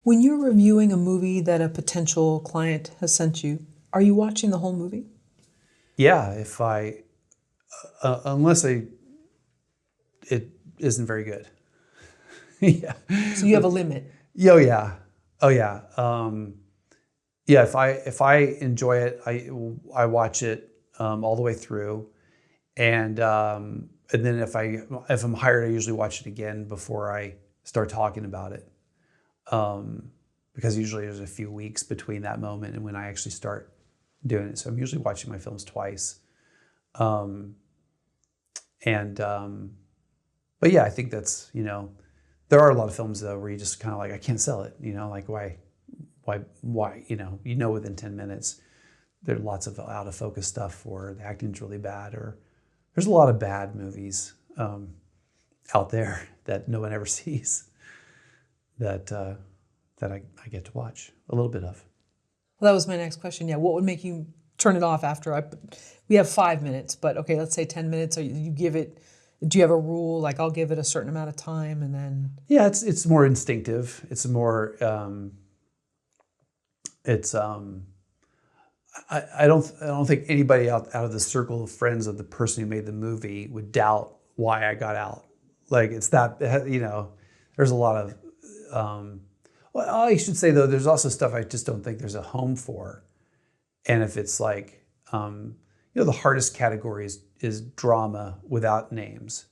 When you're reviewing a movie that a potential client has sent you, are you watching the whole movie? Yeah, if I unless it isn't very good. Yeah. So you have a limit. Oh yeah. Oh yeah. Yeah. If I enjoy it, I watch it all the way through, and then if I'm hired, I usually watch it again before I start talking about it, because usually there's a few weeks between that moment and when I actually start doing it. So I'm usually watching my films twice. Um, and But yeah, I think that's, there are a lot of films though where you just kind of like, I can't sell it, like why, within 10 minutes, there's lots of out of focus stuff, or the acting's really bad, or there's a lot of bad movies out there that no one ever sees that I get to watch a little bit of. Well, that was my next question. Yeah, what would make you turn it off after we have 5 minutes, but okay, let's say 10 minutes, or you give it, do you have a rule? Like I'll give it a certain amount of time and then... Yeah, it's more instinctive. It's more, I don't think anybody out of the circle of friends of the person who made the movie would doubt why I got out. Like it's that, there's a lot of, well, I should say though, there's also stuff I just don't think there's a home for. And if it's like, the hardest category is drama without names.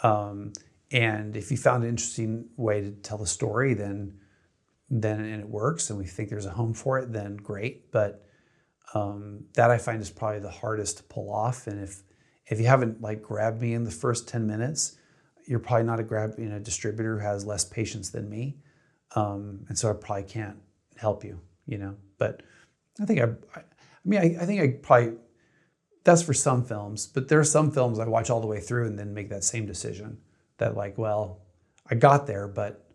And if you found an interesting way to tell the story, then and it works, and we think there's a home for it, then great. But that I find is probably the hardest to pull off. And if you haven't like grabbed me in the first 10 minutes, you're probably not a distributor who has less patience than me. And so I probably can't help you, But I think I think I probably, that's for some films, but there are some films I watch all the way through and then make that same decision that like, well, I got there, but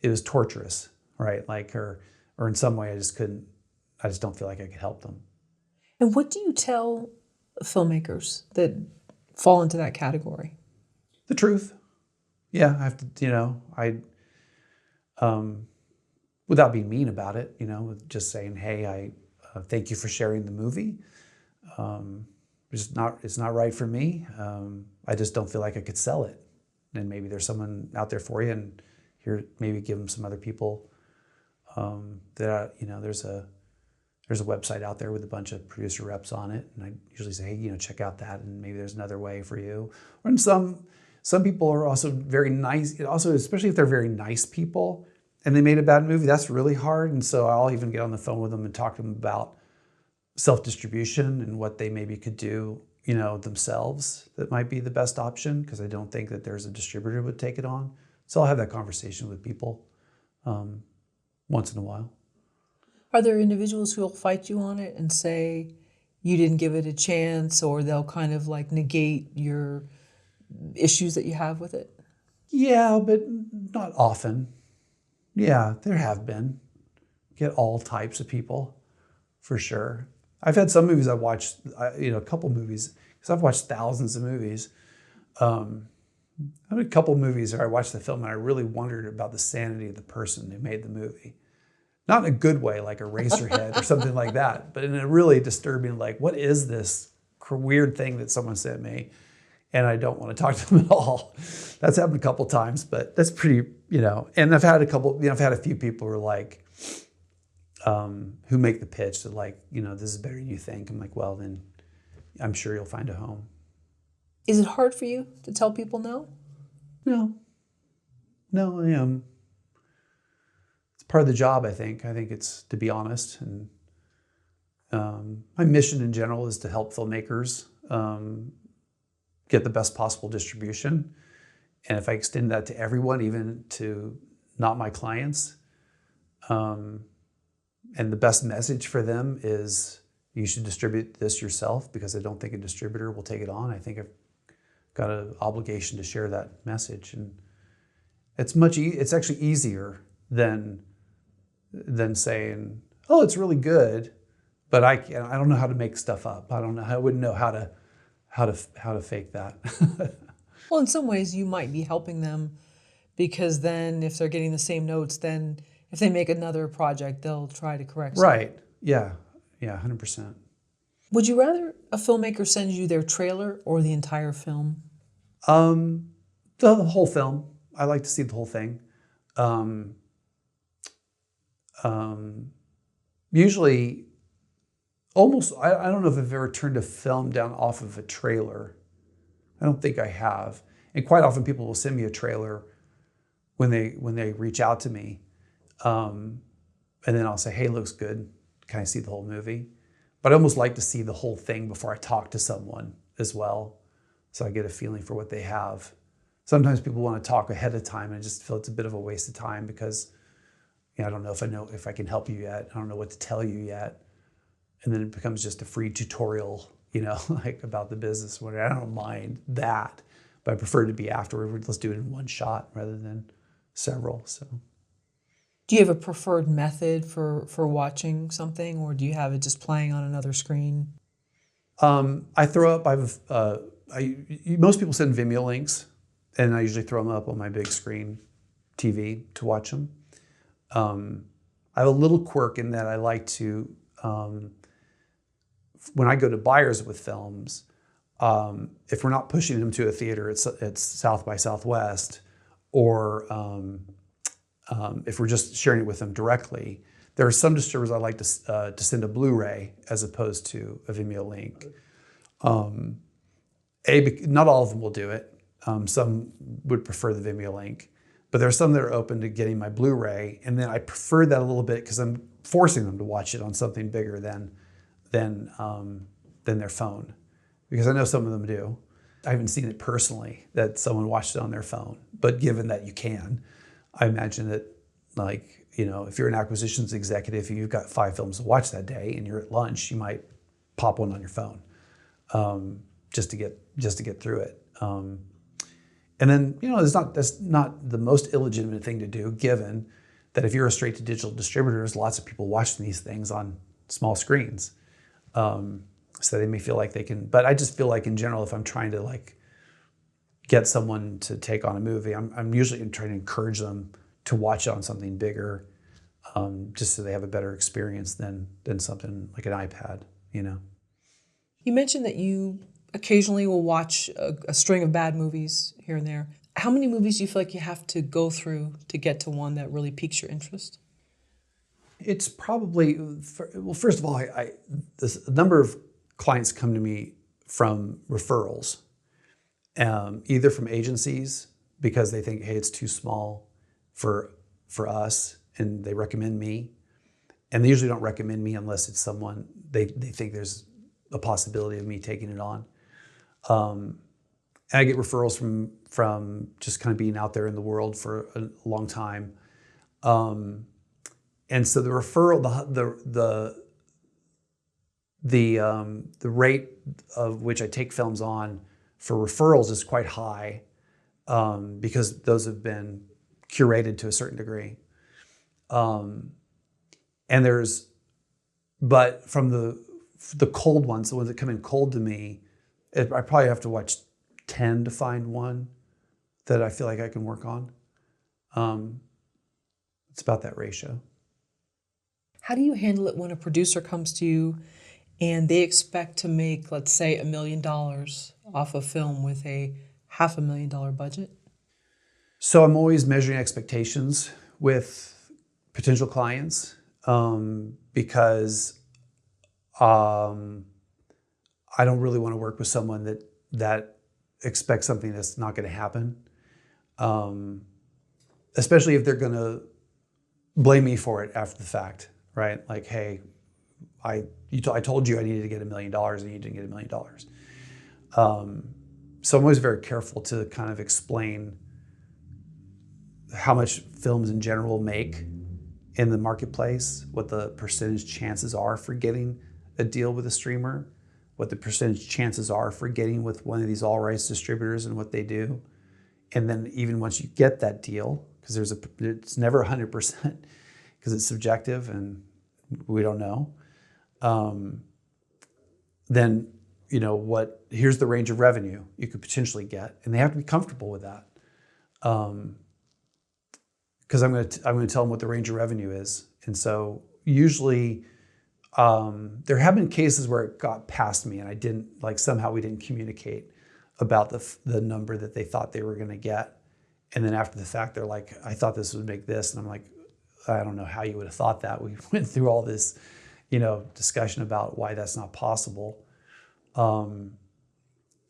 it was torturous, right? Like, or in some way I just don't feel like I could help them. And what do you tell filmmakers that fall into that category? The truth. Yeah, I have to, without being mean about it, just saying, hey, I thank you for sharing the movie. It's not right for me. I just don't feel like I could sell it. And maybe there's someone out there for you, and here maybe give them some other people. There's a website out there with a bunch of producer reps on it, and I usually say, hey, check out that, and maybe there's another way for you. And some people are also very nice. Also, especially if they're very nice people, and they made a bad movie, that's really hard. And so I'll even get on the phone with them and talk to them about self-distribution and what they maybe could do, themselves that might be the best option, because I don't think that there's a distributor who would take it on. So I'll have that conversation with people once in a while. Are there individuals who will fight you on it and say you didn't give it a chance, or they'll kind of like negate your issues that you have with it? Yeah, but not often. Yeah, there have been. Get all types of people, for sure. I've had some movies I've watched, a couple movies, because I've watched thousands of movies. I had a couple movies where I watched the film and I really wondered about the sanity of the person who made the movie. Not in a good way, like Eraserhead or something like that, but in a really disturbing, like, what is this weird thing that someone sent me? And I don't want to talk to them at all. That's happened a couple times, but that's pretty, and I've had I've had a few people who are like, who make the pitch that like, this is better than you think. I'm like, well, then I'm sure you'll find a home. Is it hard for you to tell people no? No, I am. It's part of the job, I think. I think it's to be honest. And my mission in general is to help filmmakers get the best possible distribution. And if I extend that to everyone, even to not my clients, and the best message for them is you should distribute this yourself, because I don't think a distributor will take it on. I think I've got an obligation to share that message. And it's actually easier than saying, oh, it's really good, but I don't know how to make stuff up. I wouldn't know how to fake that. Well, in some ways you might be helping them, because then if they're getting the same notes, then if they make another project, they'll try to correct something. Right. Yeah. Yeah. 100%. Would you rather a filmmaker send you their trailer or the entire film? The whole film. I like to see the whole thing. Usually, almost, I don't know if I've ever turned a film down off of a trailer. I don't think I have. And quite often people will send me a trailer when they reach out to me. And then I'll say, hey, looks good. Can I see the whole movie? But I almost like to see the whole thing before I talk to someone as well. So I get a feeling for what they have. Sometimes people want to talk ahead of time and I just feel it's a bit of a waste of time because I don't know if I can help you yet. I don't know what to tell you yet. And then it becomes just a free tutorial, like about the business. I don't mind that, but I prefer it to be afterward. Let's do it in one shot rather than several. So, do you have a preferred method for watching something, or do you have it just playing on another screen? I throw up. Most people send Vimeo links, and I usually throw them up on my big screen TV to watch them. I have a little quirk in that I like to, when I go to buyers with films, if we're not pushing them to a theater, it's South by Southwest, or if we're just sharing it with them directly, there are some distributors I like to send a Blu-ray as opposed to a Vimeo link. Not all of them will do it. Some would prefer the Vimeo link. But there are some that are open to getting my Blu-ray, and then I prefer that a little bit because I'm forcing them to watch it on something bigger than their phone, because I know some of them do. I haven't seen it personally that someone watched it on their phone, but given that you can, I imagine that if you're an acquisitions executive, you've got 5 films to watch that day, and you're at lunch, you might pop one on your phone just to get through it. And then, that's not the most illegitimate thing to do, given that if you're a straight to digital distributor, there's lots of people watching these things on small screens. So they may feel like they can, but I just feel like in general, if I'm trying to get someone to take on a movie, I'm usually trying to encourage them to watch it on something bigger, just so they have a better experience than something like an iPad, You mentioned that you occasionally will watch a string of bad movies here and there. How many movies do you feel like you have to go through to get to one that really piques your interest? It's probably, first of all, a number of clients come to me from referrals, either from agencies because they think, hey, it's too small for us, and they recommend me. And they usually don't recommend me unless it's someone they think there's a possibility of me taking it on. And I get referrals from just kind of being out there in the world for a long time. And so the referral, the rate of which I take films on for referrals is quite high, because those have been curated to a certain degree. But from the cold ones, the ones that come in cold to me, I probably have to watch 10 to find one that I feel like I can work on. It's about that ratio. How do you handle it when a producer comes to you and they expect to make, let's say, $1 million off a film with a $500,000 budget? So I'm always measuring expectations with potential clients, because I don't really want to work with someone that expects something that's not going to happen, especially if they're going to blame me for it after the fact, right? Like, hey, I told you I needed to get $1 million and you didn't get $1 million. So I'm always very careful to kind of explain how much films in general make in the marketplace, what the percentage chances are for getting a deal with a streamer, what the percentage chances are for getting with one of these all rights distributors and what they do. And then even once you get that deal, because it's never 100% because it's subjective and we don't know, then here's the range of revenue you could potentially get, and they have to be comfortable with that. because I'm going to tell them what the range of revenue is. And so usually there have been cases where it got past me and I didn't, like somehow we didn't communicate about the number that they thought they were going to get. And then after the fact, they're like, I thought this would make this. And I'm like, I don't know how you would have thought that. We went through all this, discussion about why that's not possible.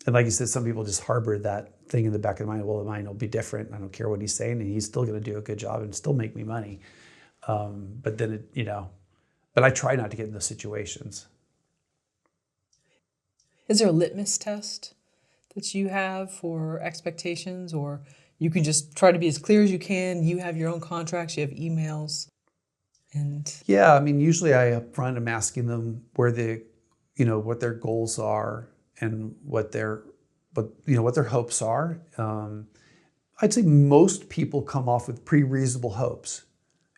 And like you said, some people just harbor that thing in the back of the mind. Well, mine will be different. I don't care what he's saying, and he's still going to do a good job and still make me money. But then but I try not to get in those situations. Is there a litmus test that you have for expectations, or you can just try to be as clear as you can? You have your own contracts, you have emails, and yeah, I mean, usually I upfront am asking them where what their goals are and what their hopes are. I'd say most people come off with pretty reasonable hopes.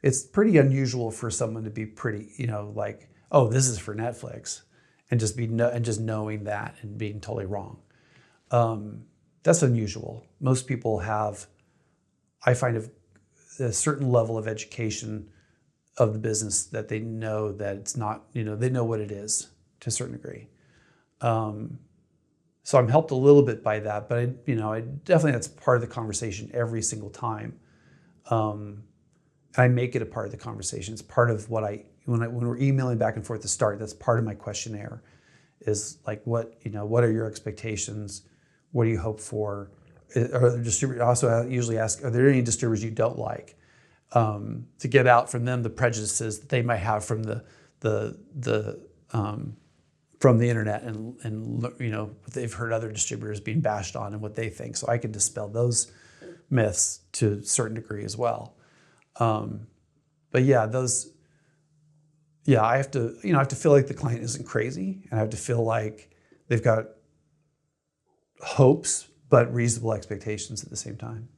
It's pretty unusual for someone to be pretty, like, oh, this is for Netflix, and just knowing that and being totally wrong. That's unusual. Most people have, I find, a certain level of education of the business that they know that it's not, they know what it is to a certain degree. So I'm helped a little bit by that, but I definitely, that's part of the conversation every single time. I make it a part of the conversation. It's part of what when we're emailing back and forth to start, that's part of my questionnaire is like, what are your expectations? What do you hope for? Or the distributor also usually ask, are there any distributors you don't like? To get out from them the prejudices that they might have from from the internet and they've heard other distributors being bashed on and what they think. So I can dispel those myths to a certain degree as well. But yeah, I have to feel like the client isn't crazy, and I have to feel like they've got hopes but reasonable expectations at the same time.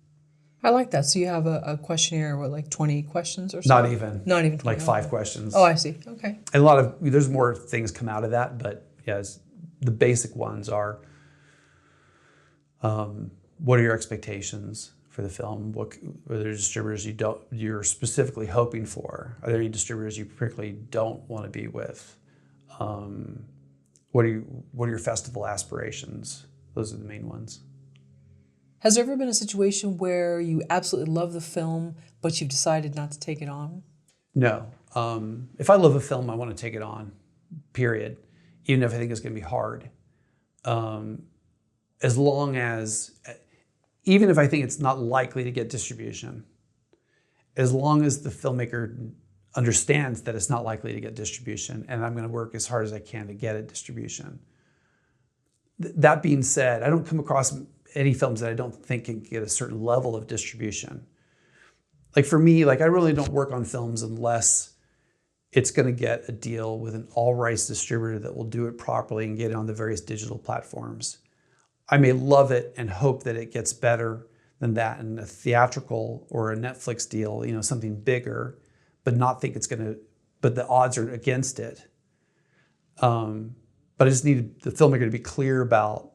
I like that. So you have a questionnaire with like 20 questions or so? Not even 20. Like 5 questions. Oh, I see. Okay. And there's more things come out of that, but yeah, the basic ones are, what are your expectations for the film? What are there distributors you're specifically hoping for? Are there any distributors you particularly don't want to be with? What are your festival aspirations? Those are the main ones. Has there ever been a situation where you absolutely love the film, but you've decided not to take it on? No. If I love a film, I want to take it on, period. Even if I think it's going to be hard. Even if I think it's not likely to get distribution, as long as the filmmaker understands that it's not likely to get distribution, and I'm going to work as hard as I can to get it distribution. That being said, I don't come across any films that I don't think can get a certain level of distribution. Like for me, I really don't work on films unless it's going to get a deal with an all rights distributor that will do it properly and get it on the various digital platforms. I may love it and hope that it gets better than that in a theatrical or a Netflix deal, something bigger, but not think it's going to, but the odds are against it. But I just need the filmmaker to be clear about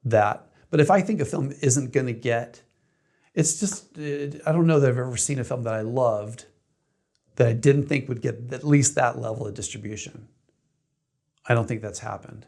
that. But if I think a film isn't going to get, I don't know that I've ever seen a film that I loved that I didn't think would get at least that level of distribution. I don't think that's happened.